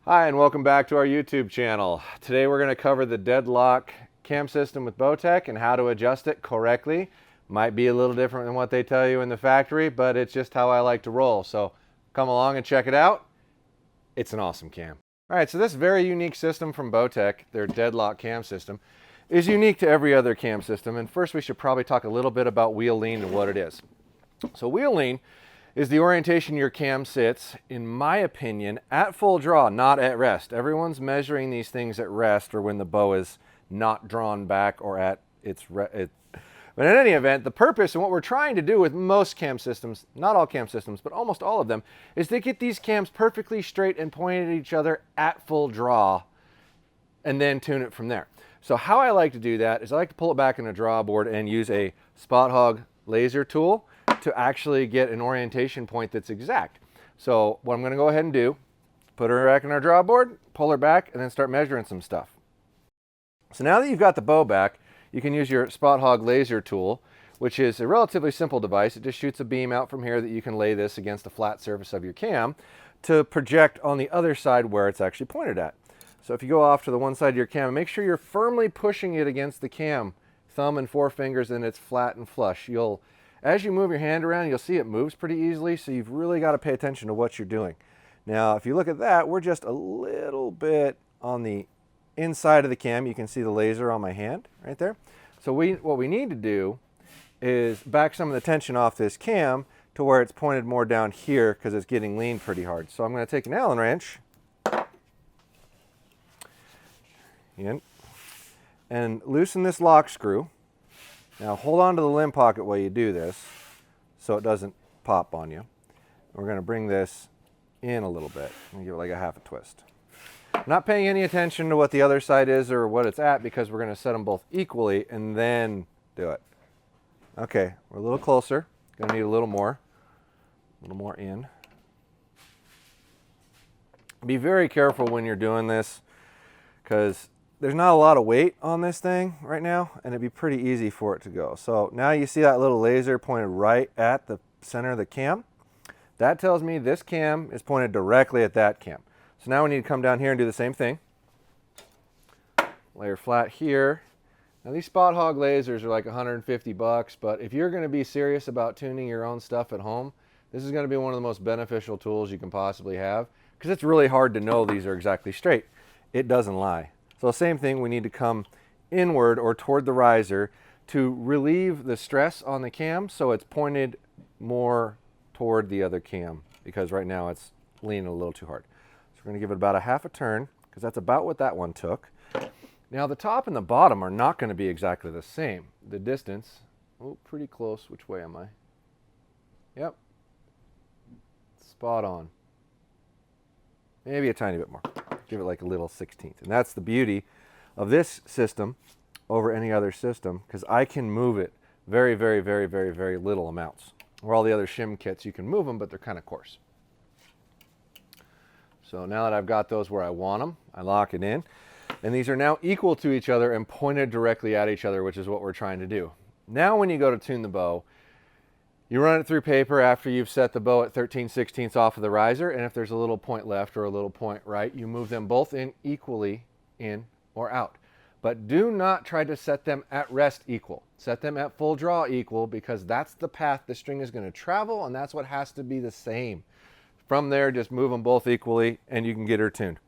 Hi, and welcome back to our YouTube channel. Today we're going to cover the deadlock cam system with Bowtech and how to adjust it correctly. Might be a little different than what they tell you in the factory, but it's just how I like to roll. So come along and check it out. It's an awesome cam. All right, so this very unique system from Bowtech, their deadlock cam system, is unique to every other cam system. And first we should probably talk a little bit about wheel lean and what it is. So wheel lean is the orientation your cam sits, in my opinion, at full draw, not at rest. Everyone's measuring these things at rest or when the bow is not drawn back or at its but in any event, the purpose and what we're trying to do with most cam systems, not all cam systems, but almost all of them, is to get these cams perfectly straight and pointed at each other at full draw and then tune it from there. So how I like to do that is I like to pull it back in a draw board and use a spot hog laser tool to actually get an orientation point that's exact. So what I'm going to go ahead and do, put her back in our draw board, pull her back, and then start measuring some stuff. So now that you've got the bow back, you can use your spot hog laser tool, which is a relatively simple device. It just shoots a beam out from here that you can lay this against the flat surface of your cam to project on the other side where it's actually pointed at. So if you go off to the one side of your cam, make sure you're firmly pushing it against the cam, thumb and forefingers, and it's flat and flush. As you move your hand around, you'll see it moves pretty easily, so you've really got to pay attention to what you're doing. Now, if you look at that, we're just a little bit on the inside of the cam. You can see the laser on my hand right there. So what we need to do is back some of the tension off this cam to where it's pointed more down here because it's getting leaned pretty hard. So I'm going to take an Allen wrench and loosen this lock screw. Now hold on to the limb pocket while you do this so it doesn't pop on you. We're going to bring this in a little bit and give it like a half a twist. I'm not paying any attention to what the other side is or what it's at because we're going to set them both equally and then do it. Okay, we're a little closer. Going to need a little more in. Be very careful when you're doing this because there's not a lot of weight on this thing right now, and it'd be pretty easy for it to go. So now you see that little laser pointed right at the center of the cam. That tells me this cam is pointed directly at that cam. So now we need to come down here and do the same thing. Lay her flat here. Now these spot hog lasers are like 150 bucks, but if you're going to be serious about tuning your own stuff at home, this is going to be one of the most beneficial tools you can possibly have because it's really hard to know these are exactly straight. It doesn't lie. So same thing, we need to come inward or toward the riser to relieve the stress on the cam so it's pointed more toward the other cam because right now it's leaning a little too hard. So we're going to give it about a half a turn because that's about what that one took. Now the top and the bottom are not going to be exactly the same. The distance, oh, pretty close. Which way am I? Yep. Spot on. Maybe a tiny bit more. Give it like a little 16th. And that's the beauty of this system over any other system because I can move it very, very, very, very, very little amounts. Where all the other shim kits, you can move them, but they're kind of coarse. So now that I've got those where I want them, I lock it in. And these are now equal to each other and pointed directly at each other, which is what we're trying to do. Now when you go to tune the bow, you run it through paper after you've set the bow at 13/16 off of the riser, and if there's a little point left or a little point right, you move them both in equally in or out. But do not try to set them at rest equal. Set them at full draw equal because that's the path the string is going to travel, and that's what has to be the same. From there, just move them both equally, and you can get her tuned.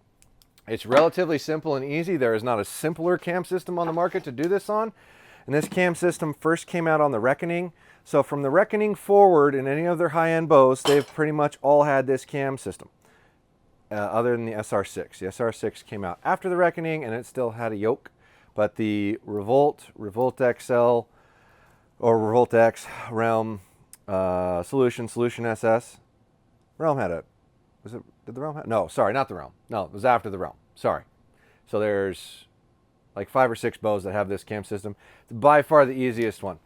It's relatively simple and easy. There is not a simpler cam system on the market to do this on. And this cam system first came out on the Reckoning. So from the Reckoning forward in any of their high-end bows, they've pretty much all had this cam system, other than the SR6. The SR6 came out after the Reckoning, and it still had a yoke. But the Revolt XL, or Revolt X, Realm, Solution SS, Realm had a, did the Realm have? No, sorry, not the Realm. No, it was after the Realm. Sorry. So there's like 5 or 6 bows that have this cam system. It's by far the easiest one.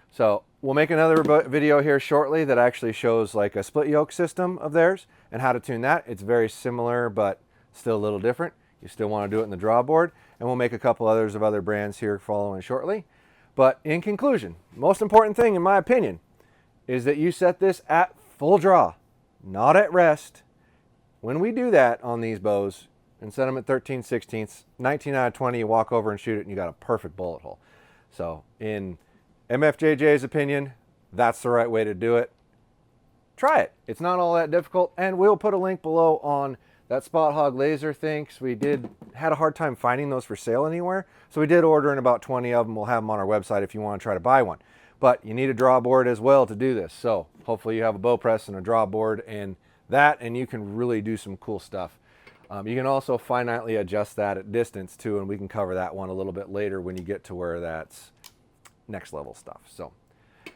So we'll make another video here shortly that actually shows like a split yoke system of theirs and how to tune that. It's very similar, but still a little different. You still want to do it in the draw board. And we'll make a couple others of other brands here following shortly. But in conclusion, most important thing in my opinion is that you set this at full draw, not at rest, When we do that on these bows and set them at 13/16, 19 out of 20, you walk over and shoot it and you got a perfect bullet hole. So in MFJJ's opinion, that's the right way to do it. Try it. It's not all that difficult, and we'll put a link below on that Spot Hog laser thing, because we had a hard time finding those for sale anywhere. So we did order in about 20 of them. We'll have them on our website if you want to try to buy one. But you need a draw board as well to do this. So hopefully you have a bow press and a draw board and that, and you can really do some cool stuff. You can also finitely adjust that at distance too, and we can cover that one a little bit later when you get to where that's next level stuff. So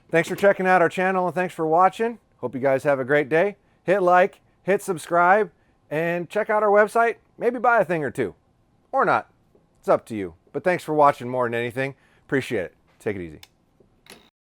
thanks for checking out our channel, and thanks for watching. Hope you guys have a great day. Hit like, hit subscribe, and check out our website. Maybe buy a thing or two, or not. It's up to you. But thanks for watching more than anything. Appreciate it. Take it easy.